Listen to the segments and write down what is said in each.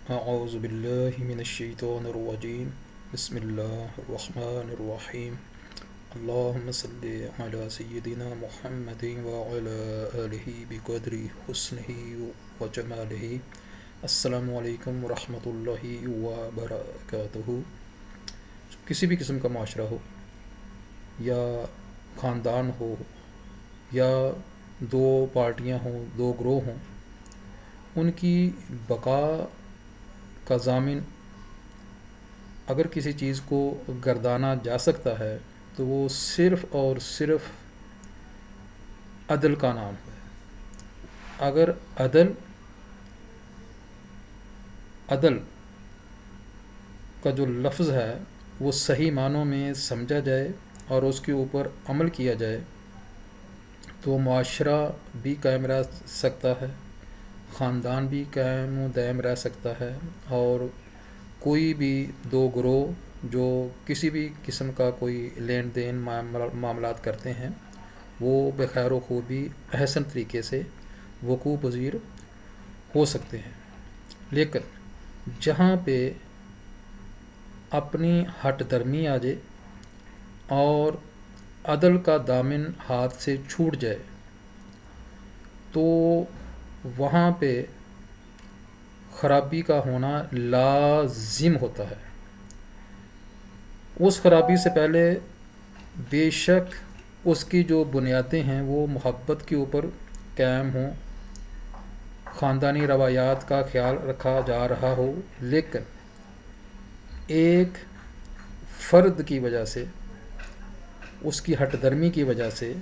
اعوذ باللہ من الشیطان الرجیم بسم اللہ الرحمن الرحیم اللہم صلی علی سیدنا محمد وعلی آلہ بقدر حسنہ وجمالہ۔ السلام علیکم ورحمۃ اللہ وبرکاتہ۔ کسی بھی قسم کا معاشرہ ہو یا خاندان ہو یا دو پارٹیاں ہوں، دو گروہ ہوں، ان کی بقا کا ضامن اگر کسی چیز کو گردانا جا سکتا ہے تو وہ صرف اور صرف عدل کا نام ہے۔ اگر عدل کا جو لفظ ہے وہ صحیح معنوں میں سمجھا جائے اور اس کے اوپر عمل کیا جائے تو معاشرہ بھی قائم رہ سکتا ہے، خاندان بھی قائم و دائم رہ سکتا ہے، اور کوئی بھی دو گروہ جو کسی بھی قسم کا کوئی لین دین معاملات کرتے ہیں وہ بخیر و خوبی احسن طریقے سے وقوع پذیر ہو سکتے ہیں۔ لیکن جہاں پہ اپنی ہٹ درمی آ جائے اور عدل کا دامن ہاتھ سے چھوٹ جائے تو وہاں پہ خرابی کا ہونا لازم ہوتا ہے۔ اس خرابی سے پہلے بے شک اس کی جو بنیادیں ہیں وہ محبت کے اوپر قائم ہوں، خاندانی روایات کا خیال رکھا جا رہا ہو، لیکن ایک فرد کی وجہ سے، اس کی ہٹ درمی کی وجہ سے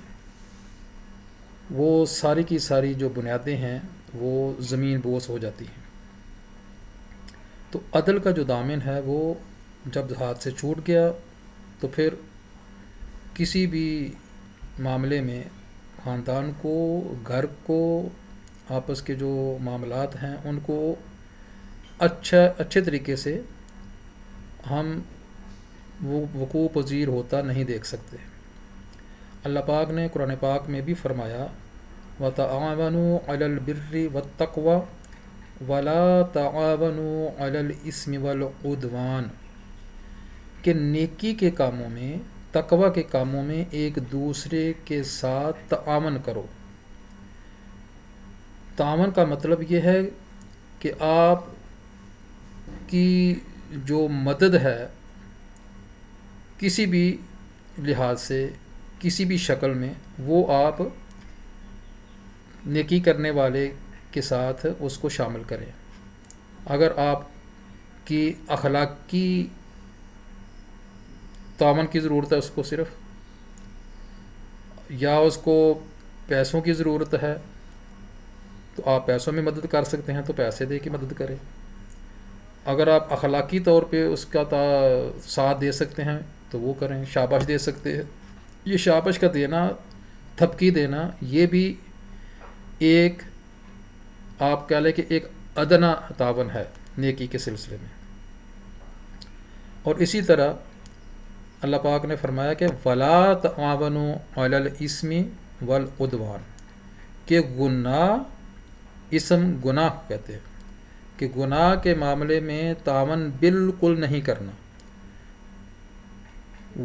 وہ ساری کی ساری جو بنیادیں ہیں وہ زمین بوس ہو جاتی ہیں۔ تو عدل کا جو دامن ہے وہ جب ہاتھ سے چھوٹ گیا تو پھر کسی بھی معاملے میں خاندان کو، گھر کو، آپس کے جو معاملات ہیں ان کو اچھے طریقے سے ہم وہ وقوع پذیر ہوتا نہیں دیکھ سکتے۔ اللہ پاک نے قرآن پاک میں بھی فرمایا وَتَعَاوَنُوا عَلَى الْبِرِّ وَالتَّقْوَى وَلَا تَعَاوَنُوا عَلَى الْإِثْمِ وَالْعُدْوَانِ، کہ نیکی کے کاموں میں، تقوی کے کاموں میں ایک دوسرے کے ساتھ تعاون کرو۔ تعاون کا مطلب یہ ہے کہ آپ کی جو مدد ہے کسی بھی لحاظ سے، کسی بھی شکل میں، وہ آپ نیکی کرنے والے کے ساتھ اس کو شامل کریں۔ اگر آپ کی اخلاقی تعاون کی ضرورت ہے اس کو صرف، یا اس کو پیسوں کی ضرورت ہے تو آپ پیسوں میں مدد کر سکتے ہیں تو پیسے دے کے مدد کریں۔ اگر آپ اخلاقی طور پہ اس کا ساتھ دے سکتے ہیں تو وہ کریں، شاباش دے سکتے ہیں۔ یہ شاباش کا دینا، تھپکی دینا، یہ بھی ایک آپ کہہ لیں کہ ایک ادنا تعاون ہے نیکی کے سلسلے میں۔ اور اسی طرح اللہ پاک نے فرمایا کہ وَلَا تَعَاوَنُوا عَلَى الْإِثْمِ وَالْعُدْوَانِ، کہ گناہ کہتے ہیں کہ گناہ کے معاملے میں تعاون بالکل نہیں کرنا۔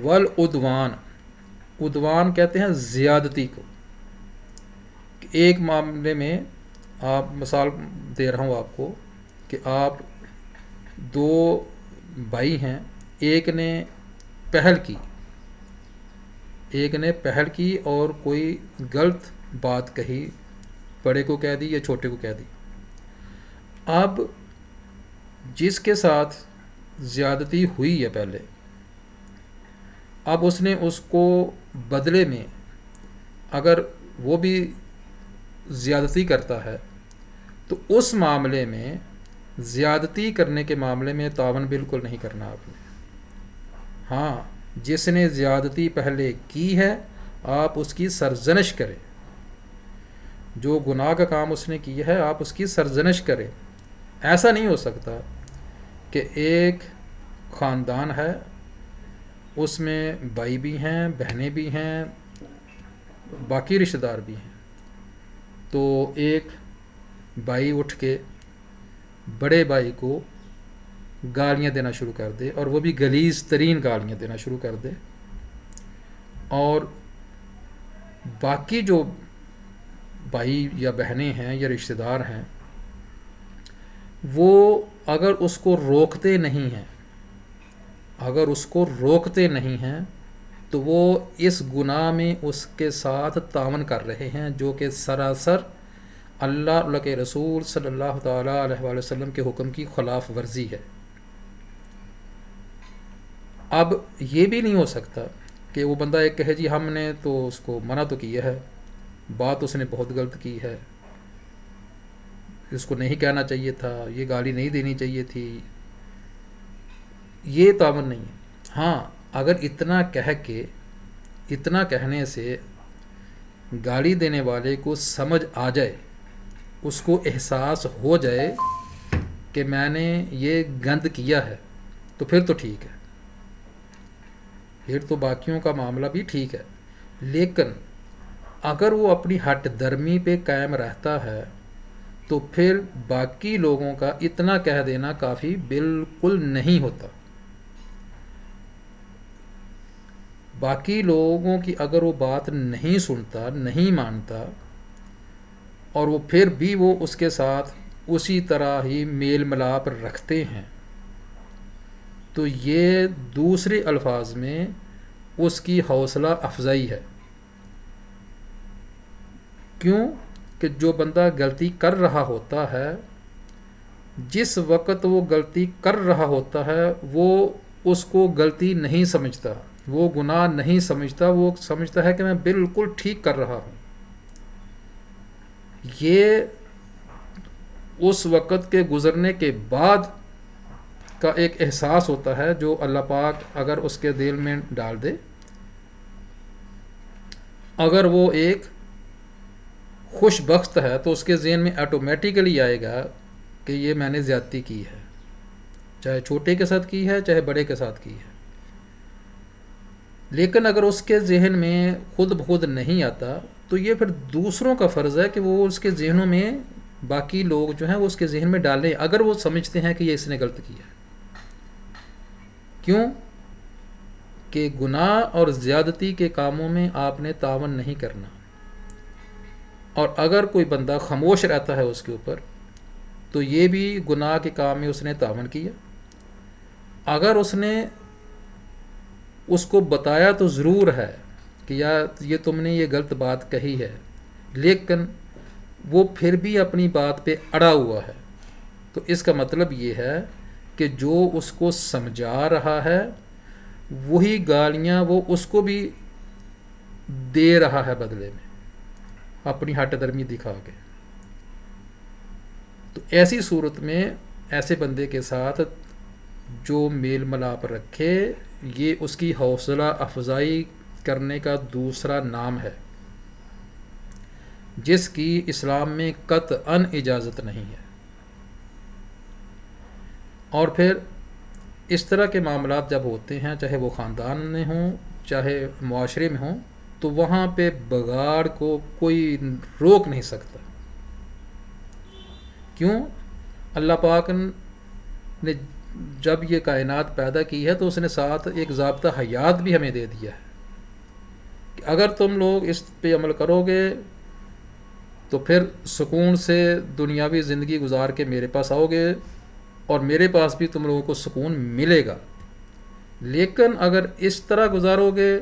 والعدوان، عدوان کہتے ہیں زیادتی کو۔ ایک معاملے میں آپ مثال دے رہا ہوں آپ کو کہ آپ دو بھائی ہیں، ایک نے پہل کی اور کوئی غلط بات کہی، بڑے کو کہہ دی یا چھوٹے کو کہہ دی۔ اب جس کے ساتھ زیادتی ہوئی ہے پہلے، اب اس نے اس کو بدلے میں اگر وہ بھی زیادتی کرتا ہے تو اس معاملے میں، زیادتی کرنے کے معاملے میں تعاون بالکل نہیں کرنا آپ نے۔ ہاں، جس نے زیادتی پہلے کی ہے آپ اس کی سرزنش کریں، جو گناہ کا کام اس نے کیا ہے آپ اس کی سرزنش کریں۔ ایسا نہیں ہو سکتا کہ ایک خاندان ہے، اس میں بھائی بھی ہیں، بہنیں بھی ہیں، باقی رشتہ دار بھی ہیں، تو ایک بھائی اٹھ کے بڑے بھائی کو گالیاں دینا شروع کر دے، اور وہ بھی غلیظ ترین گالیاں دینا شروع کر دے، اور باقی جو بھائی یا بہنیں ہیں یا رشتہ دار ہیں وہ اگر اس کو روکتے نہیں ہیں، اگر اس کو روکتے نہیں ہیں تو وہ اس گناہ میں اس کے ساتھ تعاون کر رہے ہیں، جو کہ سراسر اللہ کے رسول صلی اللہ تعالیٰ علیہ وآلہ وسلم کے حکم کی خلاف ورزی ہے۔ اب یہ بھی نہیں ہو سکتا کہ وہ بندہ ایک کہے جی ہم نے تو اس کو منع تو کیا ہے، بات اس نے بہت غلط کی ہے، اس کو نہیں کہنا چاہیے تھا، یہ گالی نہیں دینی چاہیے تھی، یہ تعاون نہیں ہے۔ ہاں اگر اتنا اتنا کہنے سے گالی دینے والے کو سمجھ آ جائے، اس کو احساس ہو جائے کہ میں نے یہ گند کیا ہے، تو پھر تو ٹھیک ہے، پھر تو باقیوں کا معاملہ بھی ٹھیک ہے۔ لیکن اگر وہ اپنی ہٹ درمی پہ قائم رہتا ہے تو پھر باقی لوگوں کا اتنا کہہ دینا کافی بالکل نہیں ہوتا۔ باقی لوگوں کی اگر وہ بات نہیں سنتا، نہیں مانتا، اور وہ پھر بھی وہ اس کے ساتھ اسی طرح ہی میل ملاپ رکھتے ہیں، تو یہ دوسرے الفاظ میں اس کی حوصلہ افزائی ہے۔ کیوں کہ جو بندہ غلطی کر رہا ہوتا ہے، جس وقت وہ غلطی کر رہا ہوتا ہے وہ اس کو غلطی نہیں سمجھتا، وہ گناہ نہیں سمجھتا، وہ سمجھتا ہے کہ میں بالکل ٹھیک کر رہا ہوں۔ یہ اس وقت کے گزرنے کے بعد کا ایک احساس ہوتا ہے جو اللہ پاک اگر اس کے دل میں ڈال دے۔ اگر وہ ایک خوش بخت ہے تو اس کے ذہن میں آٹومیٹیکلی آئے گا کہ یہ میں نے زیادتی کی ہے، چاہے چھوٹے کے ساتھ کی ہے چاہے بڑے کے ساتھ کی ہے۔ لیکن اگر اس کے ذہن میں خود بخود نہیں آتا تو یہ پھر دوسروں کا فرض ہے کہ وہ اس کے ذہنوں میں، باقی لوگ جو ہیں وہ اس کے ذہن میں ڈالیں اگر وہ سمجھتے ہیں کہ یہ اس نے غلط کیا ہے۔ کیوں کہ گناہ اور زیادتی کے کاموں میں آپ نے تعاون نہیں کرنا، اور اگر کوئی بندہ خاموش رہتا ہے اس کے اوپر تو یہ بھی گناہ کے کام میں اس نے تعاون کیا۔ اگر اس نے اس کو بتایا تو ضرور ہے کہ یہ تم نے یہ غلط بات کہی ہے، لیکن وہ پھر بھی اپنی بات پہ اڑا ہوا ہے، تو اس کا مطلب یہ ہے کہ جو اس کو سمجھا رہا ہے وہی گالیاں وہ اس کو بھی دے رہا ہے بدلے میں، اپنی ہٹ درمی دکھا کے۔ تو ایسی صورت میں ایسے بندے کے ساتھ جو میل ملاپ رکھے، یہ اس کی حوصلہ افزائی کرنے کا دوسرا نام ہے، جس کی اسلام میں قطعاً اجازت نہیں ہے۔ اور پھر اس طرح کے معاملات جب ہوتے ہیں، چاہے وہ خاندان میں ہوں چاہے معاشرے میں ہوں، تو وہاں پہ بگاڑ کو کوئی روک نہیں سکتا۔ کیوں؟ اللہ پاک نے جب یہ کائنات پیدا کی ہے تو اس نے ساتھ ایک ضابطہ حیات بھی ہمیں دے دیا ہے کہ اگر تم لوگ اس پہ عمل کرو گے تو پھر سکون سے دنیاوی زندگی گزار کے میرے پاس آؤ گے، اور میرے پاس بھی تم لوگوں کو سکون ملے گا۔ لیکن اگر اس طرح گزارو گے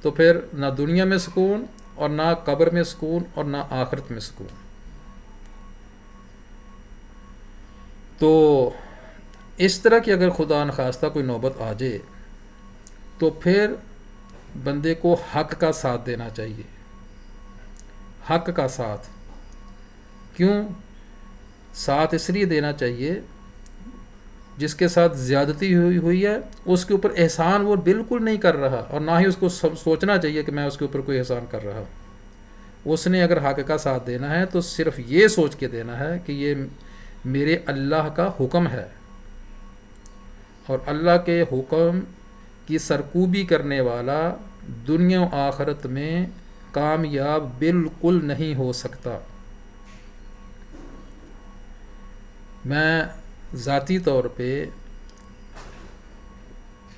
تو پھر نہ دنیا میں سکون، اور نہ قبر میں سکون، اور نہ آخرت میں سکون۔ تو اس طرح کی اگر خدا نخواستہ کوئی نوبت آ جائے تو پھر بندے کو حق کا ساتھ دینا چاہیے، حق کا ساتھ۔ کیوں ساتھ اس لیے دینا چاہیے؟ جس کے ساتھ زیادتی ہوئی ہے اس کے اوپر احسان وہ بالکل نہیں کر رہا، اور نہ ہی اس کو سوچنا چاہیے کہ میں اس کے اوپر کوئی احسان کر رہا ہوں۔ اس نے اگر حق کا ساتھ دینا ہے تو صرف یہ سوچ کے دینا ہے کہ یہ میرے اللہ کا حکم ہے، اور اللہ کے حکم کی سرکوبی کرنے والا دنیا و آخرت میں کامیاب بالکل نہیں ہو سکتا۔ میں ذاتی طور پہ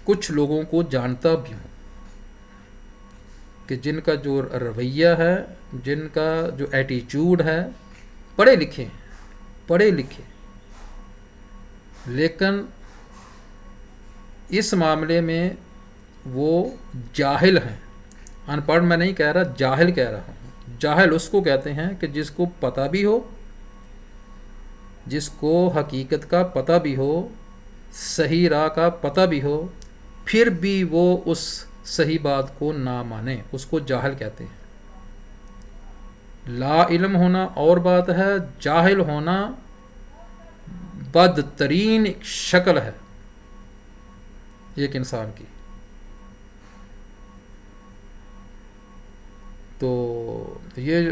کچھ لوگوں کو جانتا بھی ہوں کہ جن کا جو رویہ ہے، جن کا جو ایٹیچیوڈ ہے، پڑھے لکھے ہیں، پڑھے لکھے، لیکن اس معاملے میں وہ جاہل ہیں. ان پڑھ میں نہیں کہہ رہا، جاہل کہہ رہا ہوں. جاہل اس کو کہتے ہیں کہ جس کو پتہ بھی ہو، جس کو حقیقت کا پتہ بھی ہو، صحیح راہ کا پتہ بھی ہو، پھر بھی وہ اس صحیح بات کو نہ مانے، اس کو جاہل کہتے ہیں. لا علم ہونا اور بات ہے، جاہل ہونا بدترین شکل ہے ایک انسان کی. تو یہ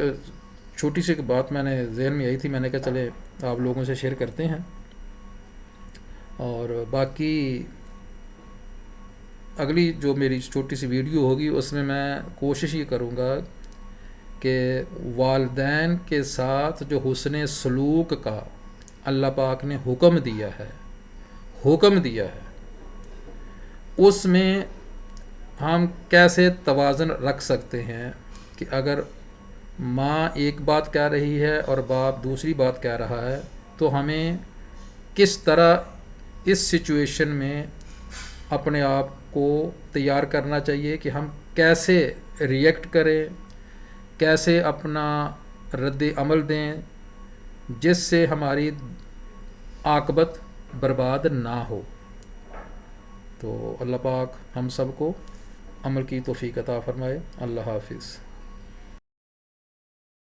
چھوٹی سی بات میں نے ذہن میں آئی تھی، میں نے کہا چلے آپ لوگوں سے شیئر کرتے ہیں. اور باقی اگلی جو میری چھوٹی سی ویڈیو ہوگی اس میں کوشش یہ کروں گا کہ والدین کے ساتھ جو حسن سلوک کا اللہ پاک نے حکم دیا ہے، اس میں ہم کیسے توازن رکھ سکتے ہیں کہ اگر ماں ایک بات کہہ رہی ہے اور باپ دوسری بات کہہ رہا ہے، تو ہمیں کس طرح اس سچویشن میں اپنے آپ کو تیار کرنا چاہیے کہ ہم کیسے ریئیکٹ کریں، کیسے اپنا رد عمل دیں جس سے ہماری عاقبت برباد نہ ہو. تو اللہ پاک ہم سب کو عمل کی توفیق عطا فرمائے. اللہ حافظ.